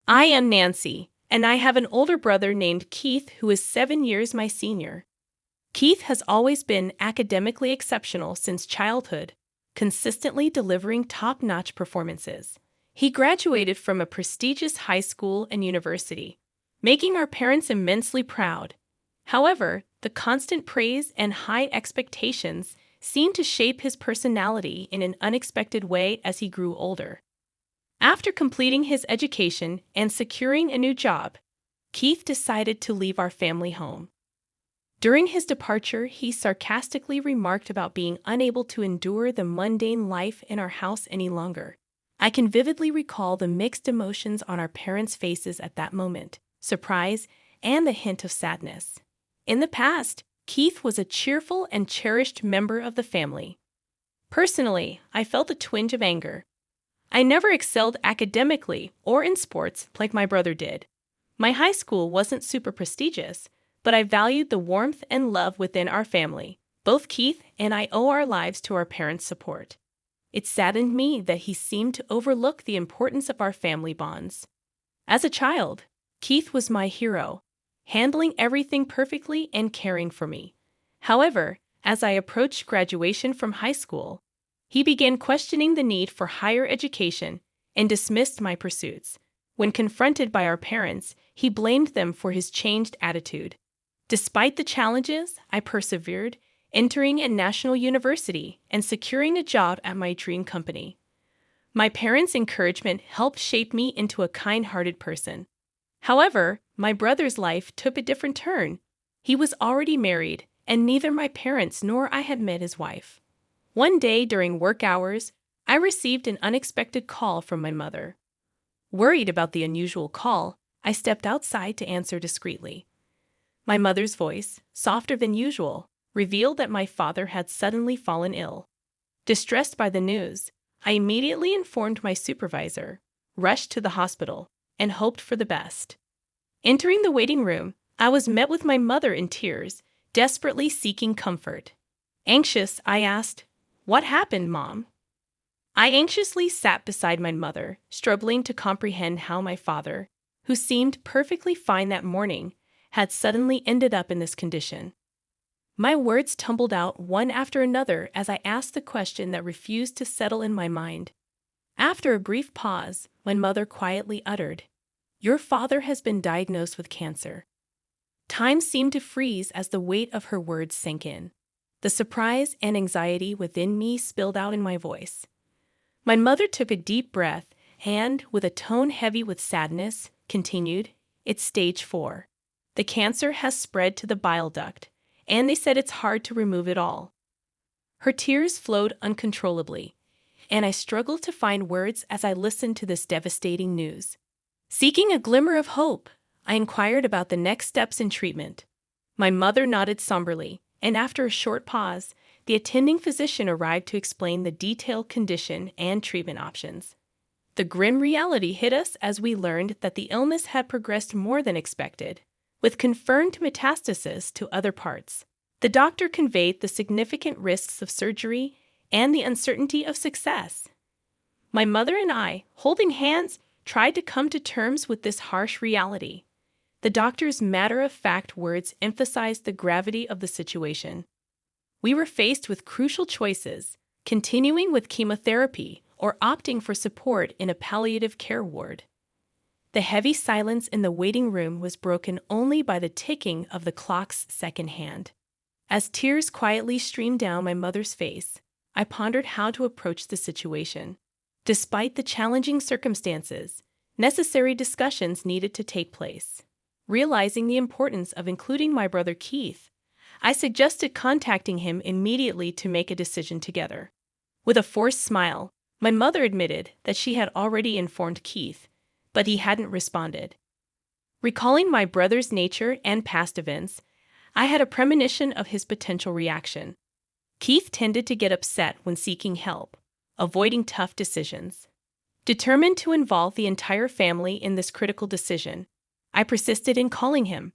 I am Nancy, and I have an older brother named Keith who is 7 years my senior. Keith has always been academically exceptional since childhood, consistently delivering top-notch performances. He graduated from a prestigious high school and university, making our parents immensely proud. However, the constant praise and high expectations seemed to shape his personality in an unexpected way as he grew older. After completing his education and securing a new job, Keith decided to leave our family home. During his departure, he sarcastically remarked about being unable to endure the mundane life in our house any longer. I can vividly recall the mixed emotions on our parents' faces at that moment: surprise and the hint of sadness. In the past, Keith was a cheerful and cherished member of the family. Personally, I felt a twinge of anger. I never excelled academically or in sports like my brother did. My high school wasn't super prestigious, but I valued the warmth and love within our family. Both Keith and I owe our lives to our parents' support. It saddened me that he seemed to overlook the importance of our family bonds. As a child, Keith was my hero, handling everything perfectly and caring for me. However, as I approached graduation from high school, he began questioning the need for higher education and dismissed my pursuits. When confronted by our parents, he blamed them for his changed attitude. Despite the challenges, I persevered, entering a national university and securing a job at my dream company. My parents' encouragement helped shape me into a kind-hearted person. However, my brother's life took a different turn. He was already married, and neither my parents nor I had met his wife. One day during work hours, I received an unexpected call from my mother. Worried about the unusual call, I stepped outside to answer discreetly. My mother's voice, softer than usual, revealed that my father had suddenly fallen ill. Distressed by the news, I immediately informed my supervisor, rushed to the hospital, and hoped for the best. Entering the waiting room, I was met with my mother in tears, desperately seeking comfort. Anxious, I asked, "What happened, Mom?" I anxiously sat beside my mother, struggling to comprehend how my father, who seemed perfectly fine that morning, had suddenly ended up in this condition. My words tumbled out one after another as I asked the question that refused to settle in my mind. After a brief pause, my mother quietly uttered, "Your father has been diagnosed with cancer." Time seemed to freeze as the weight of her words sank in. The surprise and anxiety within me spilled out in my voice. My mother took a deep breath and, with a tone heavy with sadness, continued, "It's stage 4. The cancer has spread to the bile duct, and they said it's hard to remove it all." Her tears flowed uncontrollably, and I struggled to find words as I listened to this devastating news. Seeking a glimmer of hope, I inquired about the next steps in treatment. My mother nodded somberly, and after a short pause, the attending physician arrived to explain the detailed condition and treatment options. The grim reality hit us as we learned that the illness had progressed more than expected, with confirmed metastasis to other parts. The doctor conveyed the significant risks of surgery and the uncertainty of success. My mother and I, holding hands, tried to come to terms with this harsh reality. The doctor's matter-of-fact words emphasized the gravity of the situation. We were faced with crucial choices: continuing with chemotherapy or opting for support in a palliative care ward. The heavy silence in the waiting room was broken only by the ticking of the clock's second hand. As tears quietly streamed down my mother's face, I pondered how to approach the situation. Despite the challenging circumstances, necessary discussions needed to take place. Realizing the importance of including my brother Keith, I suggested contacting him immediately to make a decision together. With a forced smile, my mother admitted that she had already informed Keith, but he hadn't responded. Recalling my brother's nature and past events, I had a premonition of his potential reaction. Keith tended to get upset when seeking help, avoiding tough decisions. Determined to involve the entire family in this critical decision, I persisted in calling him.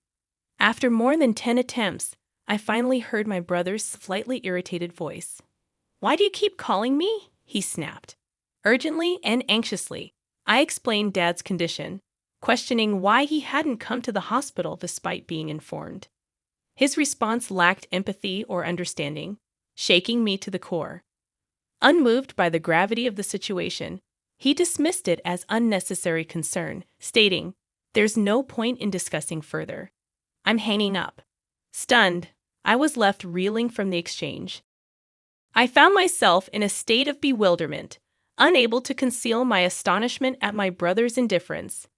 After more than 10 attempts, I finally heard my brother's slightly irritated voice. "Why do you keep calling me?" he snapped. Urgently and anxiously, I explained Dad's condition, questioning why he hadn't come to the hospital despite being informed. His response lacked empathy or understanding, shaking me to the core. Unmoved by the gravity of the situation, he dismissed it as unnecessary concern, stating, "There's no point in discussing further. I'm hanging up." Stunned, I was left reeling from the exchange. I found myself in a state of bewilderment, unable to conceal my astonishment at my brother's indifference.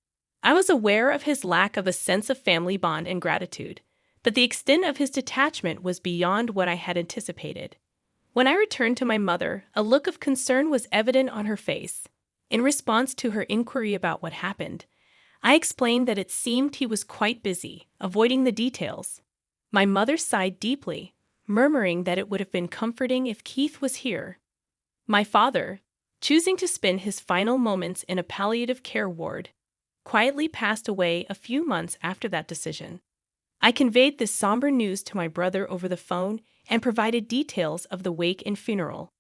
I was aware of his lack of a sense of family bond and gratitude, but the extent of his detachment was beyond what I had anticipated. When I returned to my mother, a look of concern was evident on her face. In response to her inquiry about what happened, I explained that it seemed he was quite busy, avoiding the details. My mother sighed deeply, murmuring that it would have been comforting if Keith was here. My father, choosing to spend his final moments in a palliative care ward, quietly passed away a few months after that decision. I conveyed this somber news to my brother over the phone and provided details of the wake and funeral.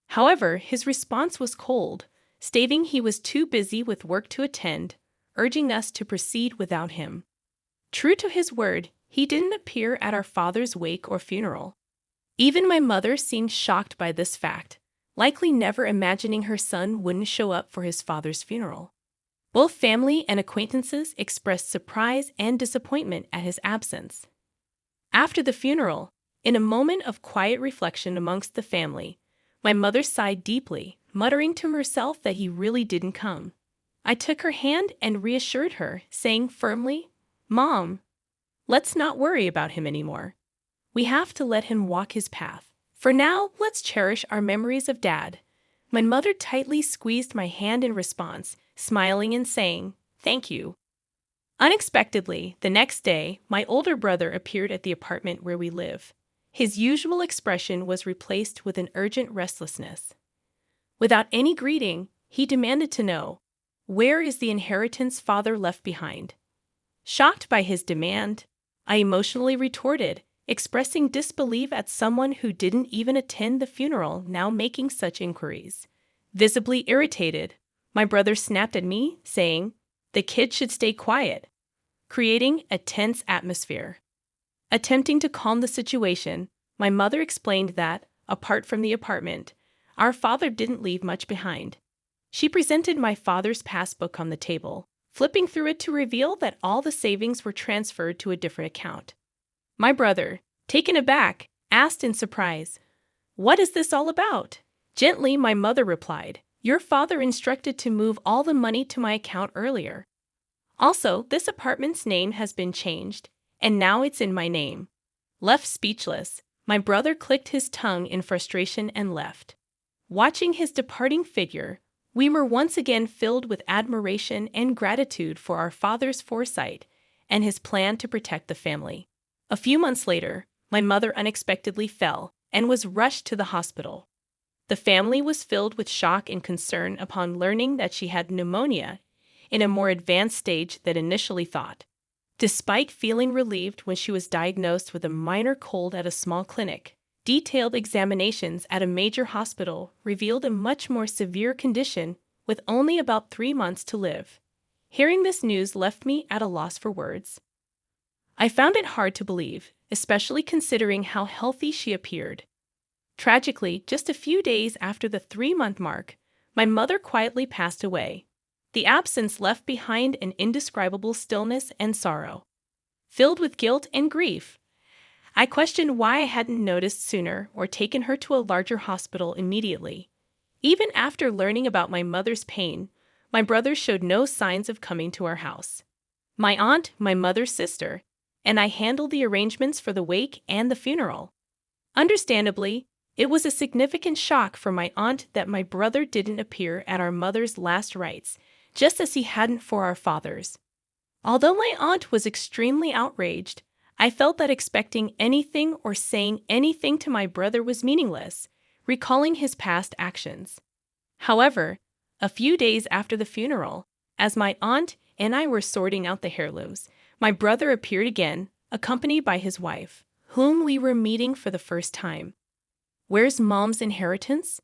However, his response was cold, stating he was too busy with work to attend, urging us to proceed without him. True to his word, he didn't appear at our father's wake or funeral. Even my mother seemed shocked by this fact, likely never imagining her son wouldn't show up for his father's funeral. Both family and acquaintances expressed surprise and disappointment at his absence. After the funeral, in a moment of quiet reflection amongst the family, my mother sighed deeply, muttering to herself that he really didn't come. I took her hand and reassured her, saying firmly, "Mom, let's not worry about him anymore. We have to let him walk his path. For now, let's cherish our memories of Dad." My mother tightly squeezed my hand in response, smiling and saying, "Thank you." Unexpectedly, the next day, my older brother appeared at the apartment where we live. His usual expression was replaced with an urgent restlessness. Without any greeting, he demanded to know, "Where is the inheritance father left behind?" Shocked by his demand, I emotionally retorted, expressing disbelief at someone who didn't even attend the funeral now making such inquiries. Visibly irritated, my brother snapped at me, saying, "The kid should stay quiet," creating a tense atmosphere. Attempting to calm the situation, my mother explained that, apart from the apartment, our father didn't leave much behind. She presented my father's passbook on the table, flipping through it to reveal that all the savings were transferred to a different account. My brother, taken aback, asked in surprise, "What is this all about?" Gently, my mother replied, "Your father instructed to move all the money to my account earlier. Also, this apartment's name has been changed, and now it's in my name." Left speechless, my brother clicked his tongue in frustration and left. Watching his departing figure, we were once again filled with admiration and gratitude for our father's foresight and his plan to protect the family. A few months later, my mother unexpectedly fell and was rushed to the hospital. The family was filled with shock and concern upon learning that she had pneumonia in a more advanced stage than initially thought. Despite feeling relieved when she was diagnosed with a minor cold at a small clinic, detailed examinations at a major hospital revealed a much more severe condition with only about 3 months to live. Hearing this news left me at a loss for words. I found it hard to believe, especially considering how healthy she appeared. Tragically, just a few days after the 3-month mark, my mother quietly passed away. The absence left behind an indescribable stillness and sorrow. Filled with guilt and grief, I questioned why I hadn't noticed sooner or taken her to a larger hospital immediately. Even after learning about my mother's pain, my brother showed no signs of coming to our house. My aunt, my mother's sister, and I handled the arrangements for the wake and the funeral. Understandably, it was a significant shock for my aunt that my brother didn't appear at our mother's last rites, just as he hadn't for our father's. Although my aunt was extremely outraged, I felt that expecting anything or saying anything to my brother was meaningless, recalling his past actions. However, a few days after the funeral, as my aunt and I were sorting out the heirlooms, my brother appeared again, accompanied by his wife, whom we were meeting for the first time. "Where's Mom's inheritance?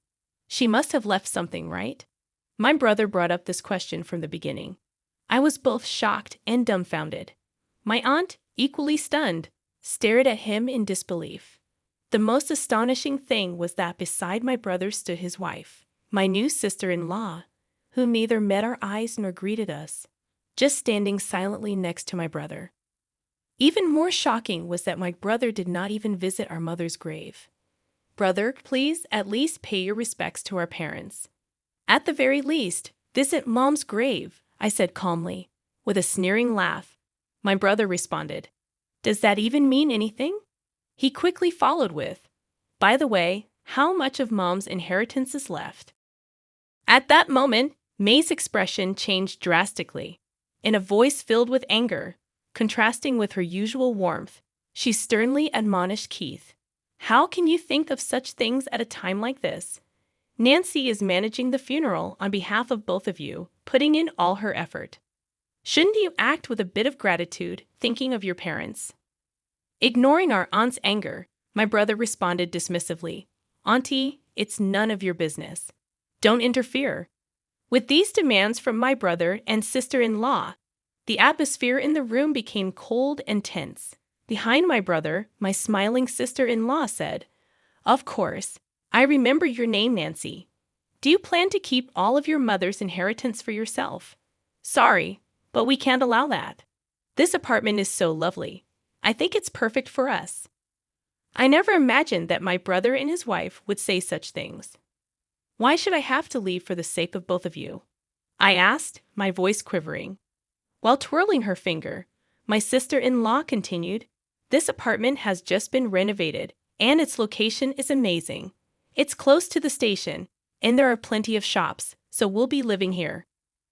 She must have left something, right?" My brother brought up this question from the beginning. I was both shocked and dumbfounded. My aunt, equally stunned, stared at him in disbelief. The most astonishing thing was that beside my brother stood his wife, my new sister-in-law, who neither met our eyes nor greeted us, just standing silently next to my brother. Even more shocking was that my brother did not even visit our mother's grave. Brother, please at least pay your respects to our parents. At the very least, visit Mom's grave, I said calmly. With a sneering laugh, my brother responded, "Does that even mean anything?" He quickly followed with, "By the way, how much of Mom's inheritance is left?" At that moment, May's expression changed drastically. In a voice filled with anger, contrasting with her usual warmth, she sternly admonished Keith, "How can you think of such things at a time like this? Nancy is managing the funeral on behalf of both of you, putting in all her effort. Shouldn't you act with a bit of gratitude, thinking of your parents?" Ignoring our aunt's anger, my brother responded dismissively, "Auntie, it's none of your business. Don't interfere." With these demands from my brother and sister-in-law, the atmosphere in the room became cold and tense. Behind my brother, my smiling sister-in-law said, "Of course, I remember your name, Nancy. Do you plan to keep all of your mother's inheritance for yourself?" "Sorry, but we can't allow that. This apartment is so lovely. I think it's perfect for us." I never imagined that my brother and his wife would say such things. "Why should I have to leave for the sake of both of you?" I asked, my voice quivering. While twirling her finger, my sister-in-law continued, "This apartment has just been renovated, and its location is amazing. It's close to the station, and there are plenty of shops, so we'll be living here."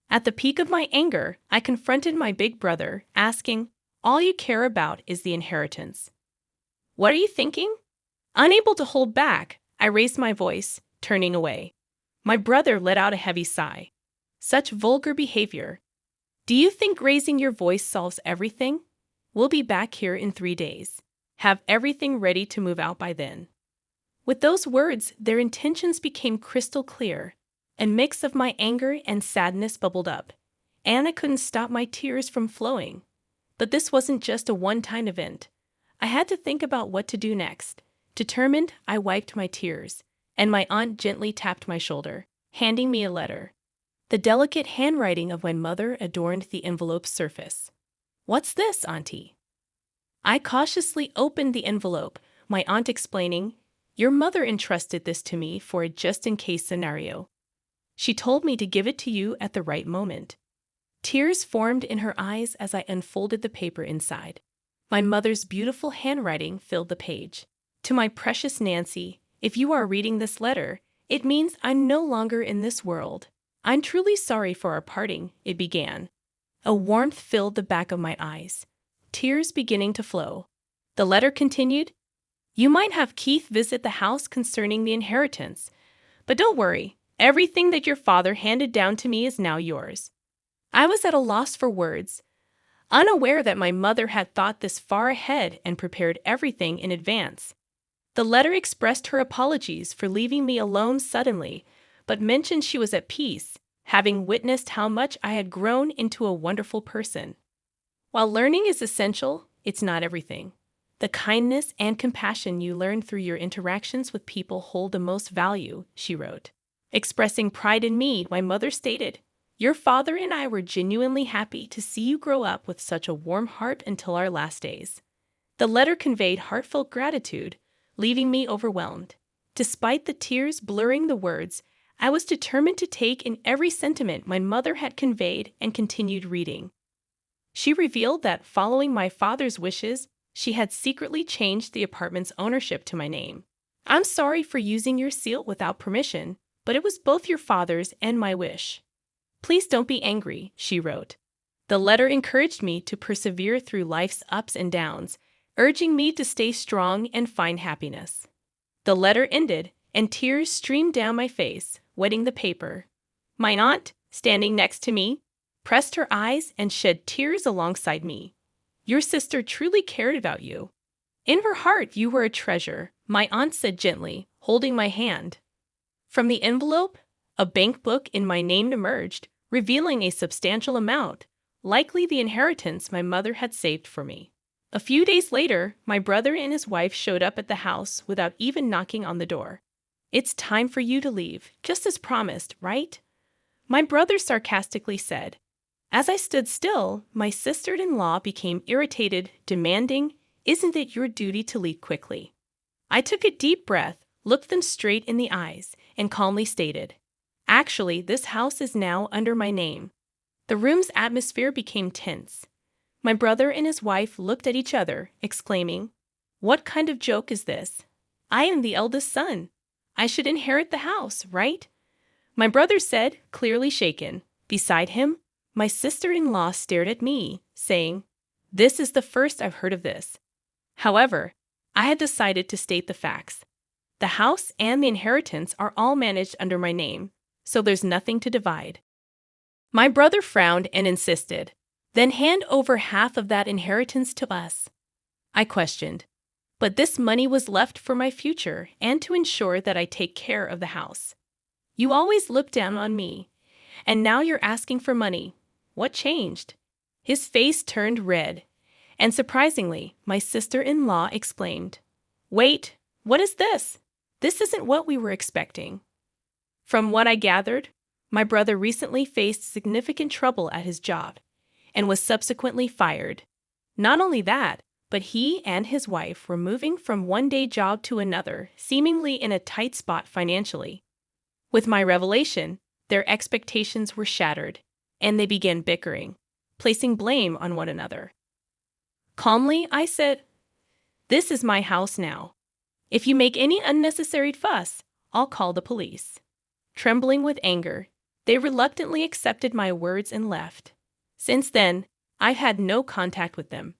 At the peak of my anger, I confronted my big brother, asking, "All you care about is the inheritance. What are you thinking?" Unable to hold back, I raised my voice, turning away. My brother let out a heavy sigh. Such vulgar behavior. "Do you think raising your voice solves everything? We'll be back here in 3 days. Have everything ready to move out by then." With those words, their intentions became crystal clear. A mix of my anger and sadness bubbled up, and I couldn't stop my tears from flowing. But this wasn't just a one-time event. I had to think about what to do next. Determined, I wiped my tears, and my aunt gently tapped my shoulder, handing me a letter. The delicate handwriting of my mother adorned the envelope's surface. "What's this, Auntie?" I cautiously opened the envelope, my aunt explaining, "Your mother entrusted this to me for a just-in-case scenario. She told me to give it to you at the right moment." Tears formed in her eyes as I unfolded the paper inside. My mother's beautiful handwriting filled the page. "To my precious Nancy, if you are reading this letter, it means I'm no longer in this world. I'm truly sorry for our parting," it began. A warmth filled the back of my eyes, tears beginning to flow. The letter continued, "You might have Keith visit the house concerning the inheritance, but don't worry, everything that your father handed down to me is now yours." I was at a loss for words, unaware that my mother had thought this far ahead and prepared everything in advance. The letter expressed her apologies for leaving me alone suddenly, but mentioned she was at peace, having witnessed how much I had grown into a wonderful person. While learning is essential, it's not everything. The kindness and compassion you learn through your interactions with people hold the most value, she wrote. Expressing pride in me, my mother stated, "Your father and I were genuinely happy to see you grow up with such a warm heart until our last days." The letter conveyed heartfelt gratitude, leaving me overwhelmed. Despite the tears blurring the words, I was determined to take in every sentiment my mother had conveyed and continued reading. She revealed that, following my father's wishes, she had secretly changed the apartment's ownership to my name. "I'm sorry for using your seal without permission, but it was both your father's and my wish. Please don't be angry," she wrote. The letter encouraged me to persevere through life's ups and downs, urging me to stay strong and find happiness. The letter ended, and tears streamed down my face, wetting the paper. My aunt, standing next to me, pressed her eyes and shed tears alongside me. "Your sister truly cared about you. In her heart, you were a treasure," my aunt said gently, holding my hand. From the envelope, a bank book in my name emerged, revealing a substantial amount, likely the inheritance my mother had saved for me. A few days later, my brother and his wife showed up at the house without even knocking on the door. "It's time for you to leave, just as promised, right?" my brother sarcastically said. As I stood still, my sister-in-law became irritated, demanding, "Isn't it your duty to leave quickly?" I took a deep breath, looked them straight in the eyes, and calmly stated, "Actually, this house is now under my name." The room's atmosphere became tense. My brother and his wife looked at each other, exclaiming, "What kind of joke is this? I am the eldest son. I should inherit the house, right?" My brother said, clearly shaken. Beside him, my sister-in-law stared at me, saying, "This is the first I've heard of this." However, I had decided to state the facts. The house and the inheritance are all managed under my name, so there's nothing to divide. My brother frowned and insisted, "Then hand over half of that inheritance to us." I questioned, "But this money was left for my future and to ensure that I take care of the house. You always looked down on me, and now you're asking for money. What changed?" His face turned red, and surprisingly, my sister-in-law exclaimed, "Wait, what is this? This isn't what we were expecting." From what I gathered, my brother recently faced significant trouble at his job and was subsequently fired. Not only that, but he and his wife were moving from one-day job to another, seemingly in a tight spot financially. With my revelation, their expectations were shattered, and they began bickering, placing blame on one another. Calmly, I said, "This is my house now. If you make any unnecessary fuss, I'll call the police." Trembling with anger, they reluctantly accepted my words and left. Since then, I've had no contact with them.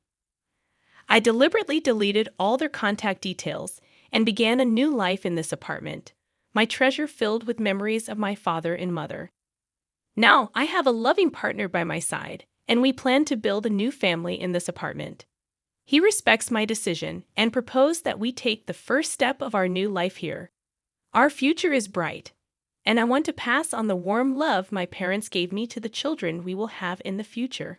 I deliberately deleted all their contact details and began a new life in this apartment, my treasure filled with memories of my father and mother. Now I have a loving partner by my side, and we plan to build a new family in this apartment. He respects my decision and proposed that we take the first step of our new life here. Our future is bright, and I want to pass on the warm love my parents gave me to the children we will have in the future.